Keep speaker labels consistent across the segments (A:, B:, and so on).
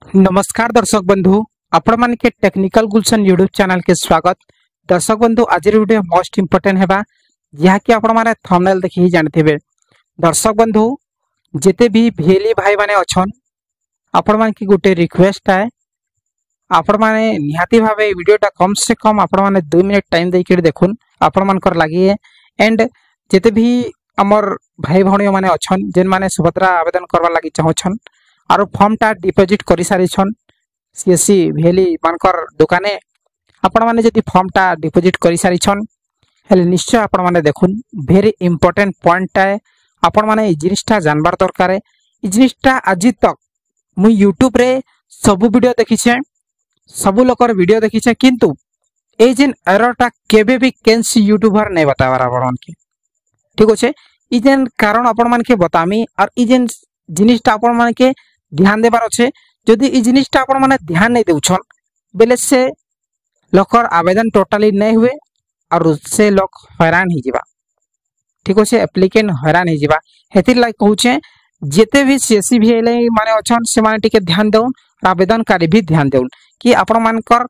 A: नमस्कार दर्शक बंधु आपण मान के टेक्निकल गुलशन यूट्यूब चैनल के स्वागत। दर्शक बंधु आज वीडियो मोस्ट इंपोर्टेंट है जहाँ कि आपण माने थंबनेल देखि जानथिबे। दर्शक बंधु जेते भी भेली भाई माने अछन आपण मान की गोटे रिक्वेस्ट है, आपण माने निहाती भाबे वीडियोटा कम से कम आपण माने 2 मिनट टाइम देके देखुन आपण मान कर लागि। एंड जेते भी हमर भाई भौणी माने अछन जेन माने सुभद्रा आवेदन करबा लागि चाहछन आरो फॉर्म टा डिपॉजिट करि सारी छन सीएससी भेली मानकर दुकाने आपण माने जति फॉर्म टा डिपॉजिट करि सारी छन हेले निश्चय आपण माने देखुन वेरी इंपोर्टेंट पॉइंट है। आपण माने ई जिनिसटा जानबार दरकार। ई जिनिसटा आज तक मु यूट्यूब रे सब वीडियो देखि छे, सब लोकर वीडियो देखि छे, किंतु ए जेन एरर टा केबे भी केनसी यूट्यूबर नै बतावार आपण मान के ठीक होछे। ई जेन कारण आपण मान के बतामी और ई जेन जिनिसटा आपण मान के ध्यान देबार अच्छे। जदि ई जिनिसटा आपण माने ध्यान नहीं देउछन बेले से लोकर आवेदन टोटली नहीं हुए और से लोग हैरान ही जीवा ठीक होछे, एप्लिकेंट हैरान ही जीवा। हेतिर लाइक कहूछे जेते भी सीएससी भेले माने अछन से माने टिके ध्यान देउन, आवेदनकारी भी ध्यान देउन कि आपण मानकर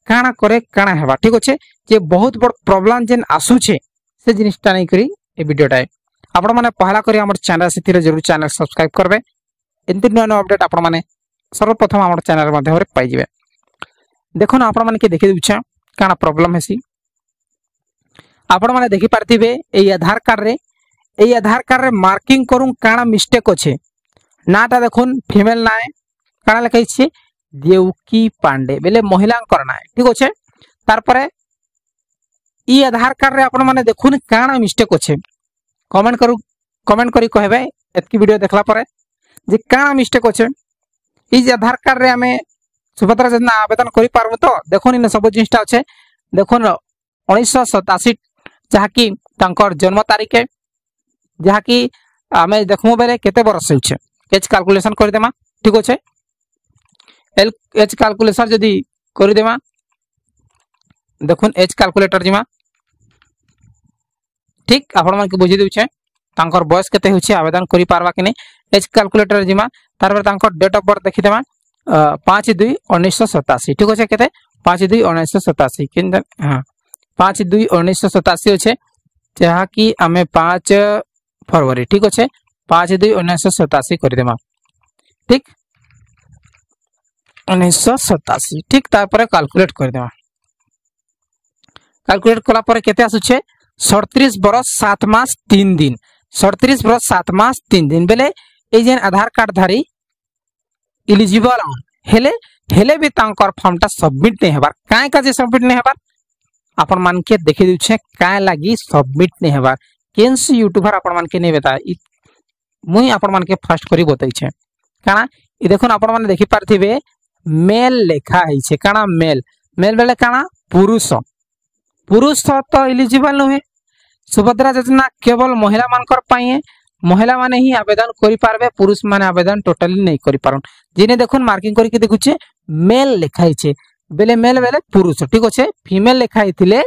A: काना करे काना हेबा ठीक होछे। जे बहुत बड़ प्रॉब्लम जेन आसु छे से जिनिसटा नहीं करी ए वीडियोटा आपण माने पहला करी हमर चैनल से जरूर चैनल सब्सक्राइब करबे। एंती नुआ नुआ अपडेट आपण माने सर्वप्रथम हमर चैनल माध्यम रे पाई जिवे। देखो ना आपण माने के देखि दुछा काना प्रॉब्लम हेसी आपण माने देखि पारथिबे ए आधार कार्ड रे मार्किंग करू काना मिस्टेक अछि। नाटा देखुन फीमेल ना है काना लिखाई छी देवकी पांडे बेले महिला करना है ठीक अछि। तार परे ई आधार कार्ड रे आपण माने देखुन काना मिस्टेक अछि कमेंट करी कहबे एतकी वीडियो देखला परे जे काना मिस्टेक अछि। ई आधार कार्ड रे हमें सुभद्रा योजना आवेदन करि पारबो तो देखुन इन सब जिनिसटा अछि। देखुन 1987 जहा कि तांकर जन्म तारीख है, जहा कि हमें देखमु बेले केते बरस होइछे एज कैलकुलेशन करि देमा ठीक अछि। एज कैलकुलेशन जदी करि देमा देखुन एज कैलकुलेटर जिमा ठीक आपण मन के बुझी देउछे तांकर बयस केते होइछे आवेदन करि पारबा कि नै। एज कैलकुलेटर जिमा तार पर तांकर डेट ऑफ बर्थ देखि देमा 5/2/1987 ठीक अछि। केते 5/2/1987 किन हां 5/2/1987 अछि जहा कि हमें 5 फरवरी ठीक अछि 5/2/1987 करि देमा ठीक 1987 ठीक। तार पर कैलकुलेट करि देमा। कैलकुलेट कला पर केते आसुछे 37 बरस 7 मास 3 दिन 37 बरस 7 मास 3 दिन बेले ए जेन आधार कार्ड धारी एलिजिबल हेले भी तांकर फॉर्म टा सबमिट नहीं हेबार। काहे का जे सबमिट नहीं हेबार आपण मान के देखि दिउछे काहे लागी सबमिट नहीं हेबार केनसी यूट्यूबर आपण मान के नहीं बता मुई आपण मान के फर्स्ट करी बताई छे काना। ई देखुन आपण मान देखि पारथिबे मेल लेखा है छे काना मेल बेले काना पुरुष तो एलिजिबल नहे। सुभद्रा योजना केवल महिला मानकर पाए, महिला माने ही आवेदन करि पारबे, पुरुष माने आवेदन टोटली नहीं करि पारन। जिने देखुन मार्किंग करके देखुचे मेल लिखाई छे बेले मेल बेले पुरुष ठीक अछि। फीमेल लिखाई थिले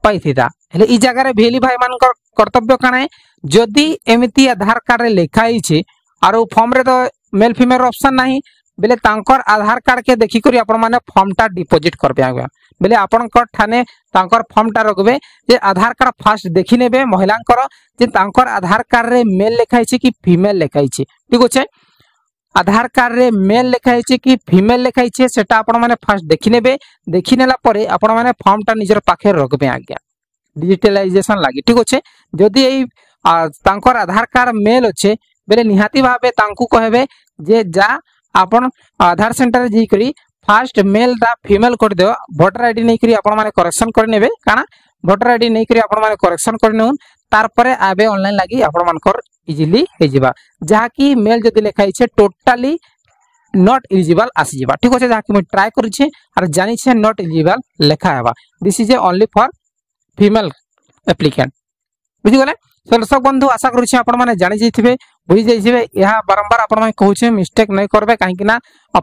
A: पाइथिदा हेले ई जगह रे भेली भाई मानकर कर्तव्य काना है जदी एमिति आधार कार्ड रे लिखाई छे आरो फॉर्म रे तो मेल फीमेल ऑप्शन नाही बेले तांकर आधार कार्ड के देखि करी आपण माने फॉर्म टा डिपॉजिट करबे आगे बेले आपण कर ठाने तांकर फॉर्म टा रखबे जे आधार कार्ड फास्ट देखि नेबे महिला कर जे तांकर आधार कार्ड रे मेल लिखाई छे कि फीमेल लिखाई छे ठीक अछि। आधार कार्ड रे मेल लिखाई छे कि फीमेल लिखाई छे सेटा आपण माने फास्ट देखि नेबे। देखि नेला परे आपण माने फॉर्म टा निजर पाखे रखबे आज्ञा डिजिटलाइजेशन लागि ठीक अछि। जदी एई तांकर आधार कार्ड मेल अछि बेले निहाती भाबे तांकू कहबे जे जा आपण आधार सेंटर जी करी फास्ट मेल दा फीमेल कर देओ वोटर आईडी नहीं करी आपण माने करेक्शन कर नेबे काना वोटर आईडी नहीं करी आपण माने करेक्शन कर नेउन तार परे आबे ऑनलाइन लागि आपण मानकर इजीली हे जिबा जहा कि मेल जदी लिखाई छे टोटली नॉट एलिजिबल आसी जिबा ठीक अछि। जहा कि मैं ट्राई करि छे और जानि छे नॉट एलिजिबल लेखा हेबा this is only for female applicant बुझि गले। दर्शक बंधु आशा करू छे आपण माने जानि जइथिबे बुझि जइथिबे यहा बारंबार आपण माने कहू छे मिस्टेक नहीं करबे काहे कि ना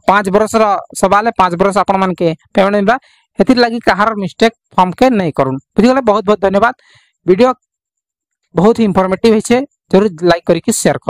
A: 5 बरस रो सवाल है 5 बरस आपण मान के पेमेंट मिलबा हेतिर लागि कहार मिस्टेक फॉर्म के नहीं करूं बुझि गले। बहुत बहुत धन्यवाद। वीडियो बहुत ही इंफॉर्मेटिव है जरूर लाइक करके शेयर कर।